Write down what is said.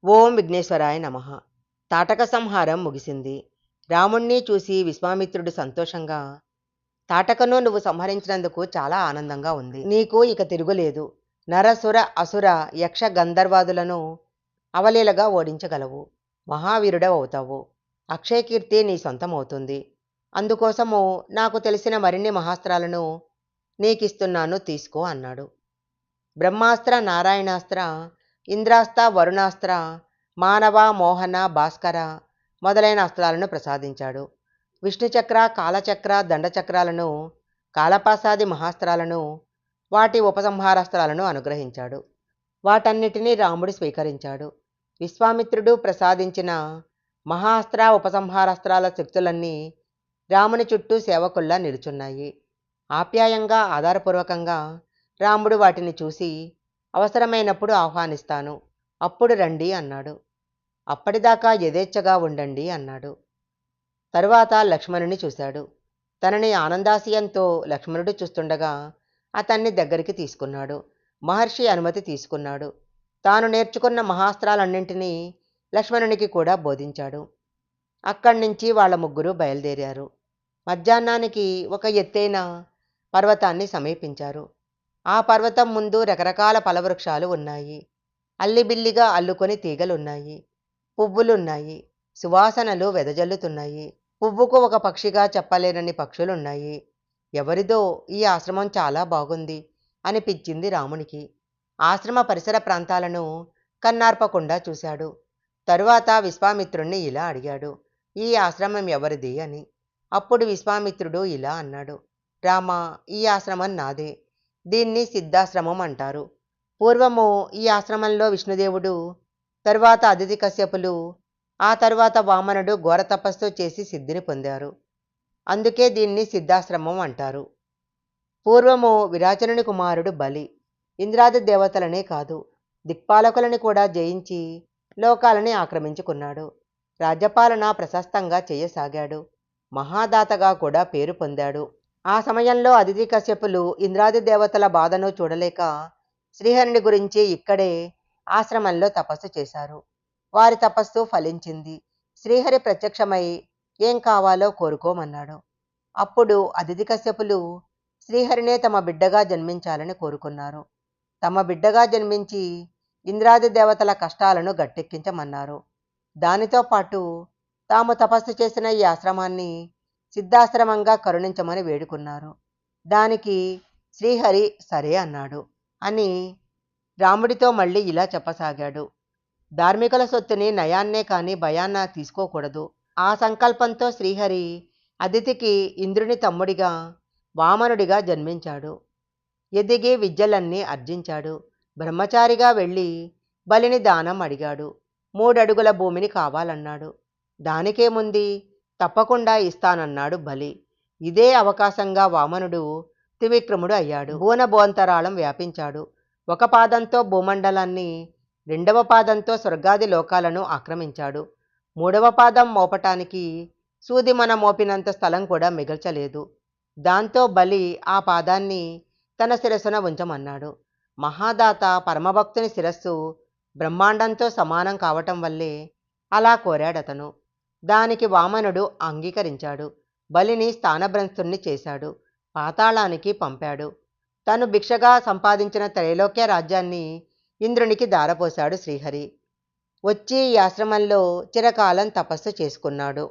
ఓం విఘ్నేశ్వరాయ నమః. తాటక సంహారం ముగిసింది. రాముణ్ణి చూసి విశ్వామిత్రుడు సంతోషంగా, తాటకను నువ్వు సంహరించినందుకు చాలా ఆనందంగా ఉంది. నీకు ఇక తిరుగులేదు. నరసుర అసుర యక్ష గంధర్వాదులను అవలీలగా ఓడించగలవు. మహావీరుడవవుతావు. అక్షయకీర్తి నీ సొంతమవుతుంది. అందుకోసము నాకు తెలిసిన మరిన్ని మహాస్త్రాలను నీకిస్తున్నాను, తీసుకో అన్నాడు. బ్రహ్మాస్త్ర, నారాయణాస్త్ర, ఇంద్రాస్త్ర, వరుణాస్త్ర, మానవ, మోహన, భాస్కర మొదలైన అస్త్రాలను ప్రసాదించాడు. విష్ణుచక్ర, కాలచక్ర, దండచక్రాలను, కాలపాసాది మహాస్త్రాలను, వాటి ఉపసంహారాస్త్రాలను అనుగ్రహించాడు. వాటన్నిటినీ రాముడు స్వీకరించాడు. విశ్వామిత్రుడు ప్రసాదించిన మహాస్త్ర ఉపసంహారాస్త్రాల శక్తులన్నీ రాముని చుట్టూ సేవకుల్లా నిలుచున్నాయి. ఆప్యాయంగా, ఆధారపూర్వకంగా రాముడు వాటిని చూసి, అవసరమైనప్పుడు ఆహ్వానిస్తాను, అప్పుడు రండి అన్నాడు. అప్పటిదాకా యథేచ్ఛగా ఉండండి అన్నాడు. తరువాత లక్ష్మణుని చూశాడు. తనని ఆనందాశయంతో లక్ష్మణుడు చూస్తుండగా అతన్ని దగ్గరికి తీసుకున్నాడు. మహర్షి అనుమతి తీసుకున్నాడు. తాను నేర్చుకున్న మహాస్త్రాలన్నింటినీ లక్ష్మణునికి కూడా బోధించాడు. అక్కడి నుంచి వాళ్ళ ముగ్గురు బయలుదేరారు. మధ్యాహ్నానికి ఒక ఎత్తైన పర్వతాన్ని సమీపించారు. ఆ పర్వతం ముందు రకరకాల ఫలవృక్షాలు ఉన్నాయి. అల్లిబిల్లిగా అల్లుకొని తీగలున్నాయి. పువ్వులున్నాయి. సువాసనలు వెదజల్లుతున్నాయి. పువ్వుకు ఒక పక్షిగా చెప్పలేనన్ని పక్షులున్నాయి. ఎవరిదో ఈ ఆశ్రమం చాలా బాగుంది అనిపించింది రామునికి. ఆశ్రమ పరిసర ప్రాంతాలను కన్నార్పకుండా చూశాడు. తరువాత విశ్వామిత్రుణ్ణి ఇలా అడిగాడు, ఈ ఆశ్రమం ఎవరిది అని. అప్పుడు విశ్వామిత్రుడు ఇలా అన్నాడు, రామా, ఈ ఆశ్రమం నాదే. దీన్ని సిద్ధాశ్రమం అంటారు. పూర్వము ఈ ఆశ్రమంలో విష్ణుదేవుడు, తరువాత అదితి కశ్యపులు, ఆ తరువాత వామనుడు ఘోర తపస్సు చేసి సిద్ధిని పొందారు. అందుకే దీన్ని సిద్ధాశ్రమం అంటారు. పూర్వము విరాచనుని కుమారుడు బలి ఇంద్రాది దేవతలనే కాదు, దిక్పాలకులని కూడా జయించి లోకాలని ఆక్రమించుకున్నాడు. రాజ్యపాలన ప్రశస్తంగా చేయసాగాడు. మహాదాతగా కూడా పేరు పొందాడు. ఆ సమయంలో అదితి కశ్యపులు ఇంద్రాది దేవతల బాధను చూడలేక శ్రీహరిని గురించి ఇక్కడే ఆశ్రమంలో తపస్సు చేశారు. వారి తపస్సు ఫలించింది. శ్రీహరి ప్రత్యక్షమై ఏం కావాలో కోరుకోమన్నాడు. అప్పుడు అదితి కశ్యపులు శ్రీహరినే తమ బిడ్డగా జన్మించాలని కోరుకున్నారు. తమ బిడ్డగా జన్మించి ఇంద్రాది దేవతల కష్టాలను గట్టెక్కించమన్నారు. దానితో పాటు తాము తపస్సు చేసిన ఈ ఆశ్రమాన్ని సిద్ధాశ్రమంగా కరుణించమని వేడుకున్నారు. దానికి శ్రీహరి సరే అన్నాడు అని రాముడితో మళ్ళీ ఇలా చెప్పసాగాడు. ధార్మికుల సొత్తుని నయాన్నే కాని భయాన్న తీసుకోకూడదు. ఆ సంకల్పంతో శ్రీహరి అదితికి ఇంద్రుని తమ్ముడిగా వామనుడిగా జన్మించాడు. ఎదిగి విద్యలన్నీ అర్జించాడు. బ్రహ్మచారిగా వెళ్ళి బలిని దానం అడిగాడు. 3 అడుగుల భూమిని కావాలన్నాడు. దానికేముంది, తప్పకుండా ఇస్తానన్నాడు బలి. ఇదే అవకాశంగా వామనుడు త్రివిక్రముడు అయ్యాడు. భువనభోంతరాళం వ్యాపించాడు. ఒక పాదంతో భూమండలాన్ని, 2వ పాదంతో స్వర్గాది లోకాలను ఆక్రమించాడు. 3వ పాదం మోపటానికి సూదిమన మోపినంత స్థలం కూడా మిగల్చలేదు. దాంతో బలి ఆ పాదాన్ని తన శిరస్సున ఉంచమన్నాడు. మహాదాత పరమభక్తుని శిరస్సు బ్రహ్మాండంతో సమానం కావటం వల్లే అలా కోరాడతను. దానికి వామనుడు అంగీకరించాడు. బలిని స్థానభ్రంశుణ్ణి చేశాడు. పాతాళానికి పంపాడు. తను భిక్షగా సంపాదించిన త్రైలోక్య రాజ్యాన్ని ఇంద్రునికి దారపోశాడు శ్రీహరి. వచ్చి ఈ ఆశ్రమంలో చిరకాలం తపస్సు చేసుకున్నాడు.